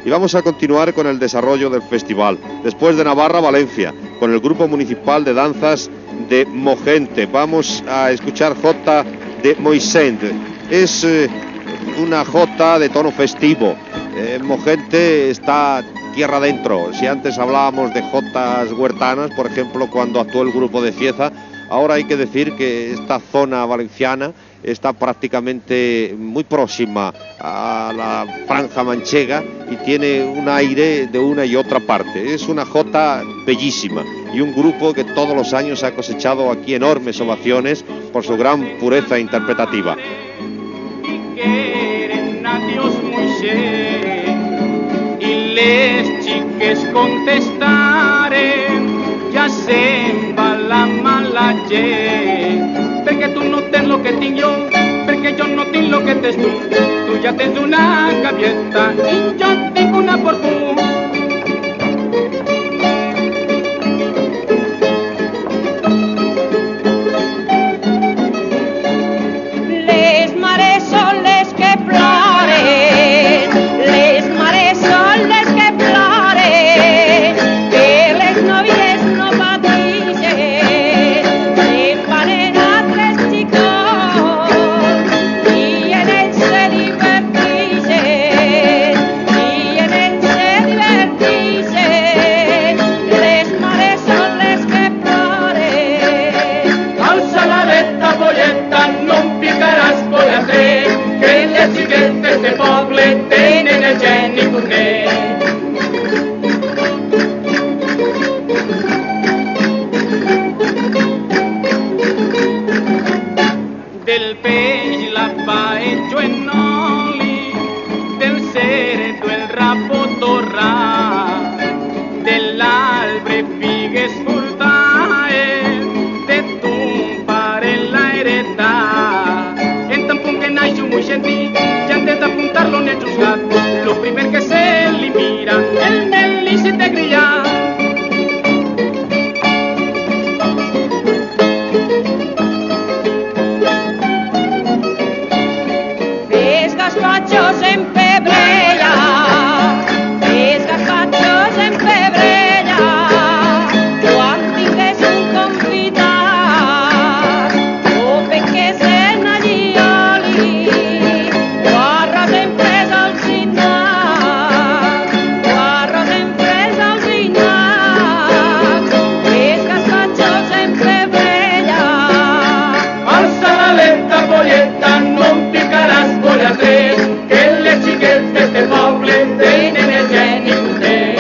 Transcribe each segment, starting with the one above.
Y vamos a continuar con el desarrollo del festival. Después de Navarra, Valencia, con el Grupo Municipal de Danzas de Mogente. Vamos a escuchar jota de Moixent. Es una jota de tono festivo. Mogente está tierra adentro. Si antes hablábamos de jotas huertanas, por ejemplo, cuando actuó el grupo de Cieza, ahora hay que decir que esta zona valenciana está prácticamente muy próxima a la franja manchega y tiene un aire de una y otra parte. Es una jota bellísima y un grupo que todos los años ha cosechado aquí enormes ovaciones por su gran pureza interpretativa. I les xiques contestaren, ja se'n va la mala gent, perquè tu no tens lo que tinc jo, perquè jo no tinc lo que tens tu. Tu ja tens una gavieta i jo tinc una porpú. Les mares són les que ploren, les mares són les que ploren, que les nòvies no pateixen, se'n van en altres xicots i en ells se diverteixen, i en ells se diverteixen. Les mares són les que ploren. Alça la veta, polleta, no em picaràs pollacer, que les xiquetes de poble tenen el geni cornet. Del peix la faig en oli, del cerdo el rabo torrat, de l'arbre figues furtaes, de ton pare la heretat. En tant punt que naix un moixentí, ja antes d'apuntar-lo en el juzgat, lo primer que se li mira, el melici de grillar. Fes gazpachos en febrella, fes gazpachos en febrella, quan tingues un convidat, o peques en allioli, o arròs en fres alzinat, o arròs en fres alzinat, fes gazpachos en febrella. Alça la lenta, polleta, no em picaràs pollacer, que les xiquetes de poble tenen el geni cornet.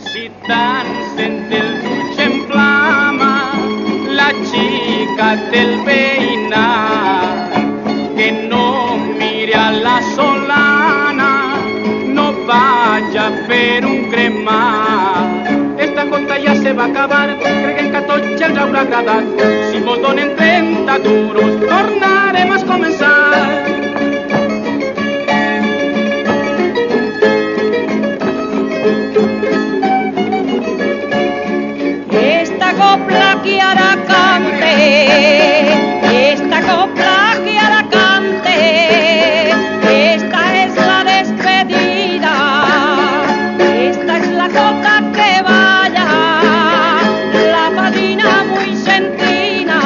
Si dansen el fuig en flama, la xica del veïnat, que no mire a la solana, no vaja a fer un cremat. Esta jota ja se va acabar, crec que a tots ja els haurà agradat. Si mos donen 30 duros, tornarem a començar. Esta copla que ara cante, esta copla que ara cante, esta es la despedida, esta es la copla que vaya, la padrina muy sentina,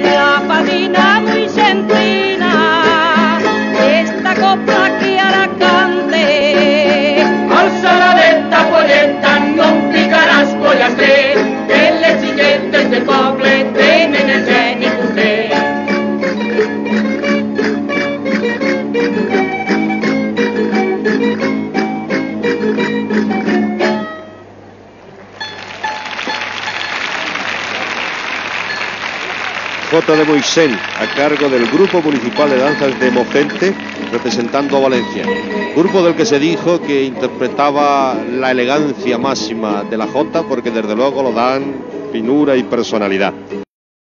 la padrina muy sentina, esta copla que ara cante. Alça la veta, polleta, no em picaràs pollacer, que les xiquetes del poble tenen el geni cornet. Jota de Moixent, a cargo del Grupo Municipal de Danzas de Mogente, representando a Valencia. Grupo del que se dijo que interpretaba la elegancia máxima de la jota, porque desde luego lo dan finura y personalidad.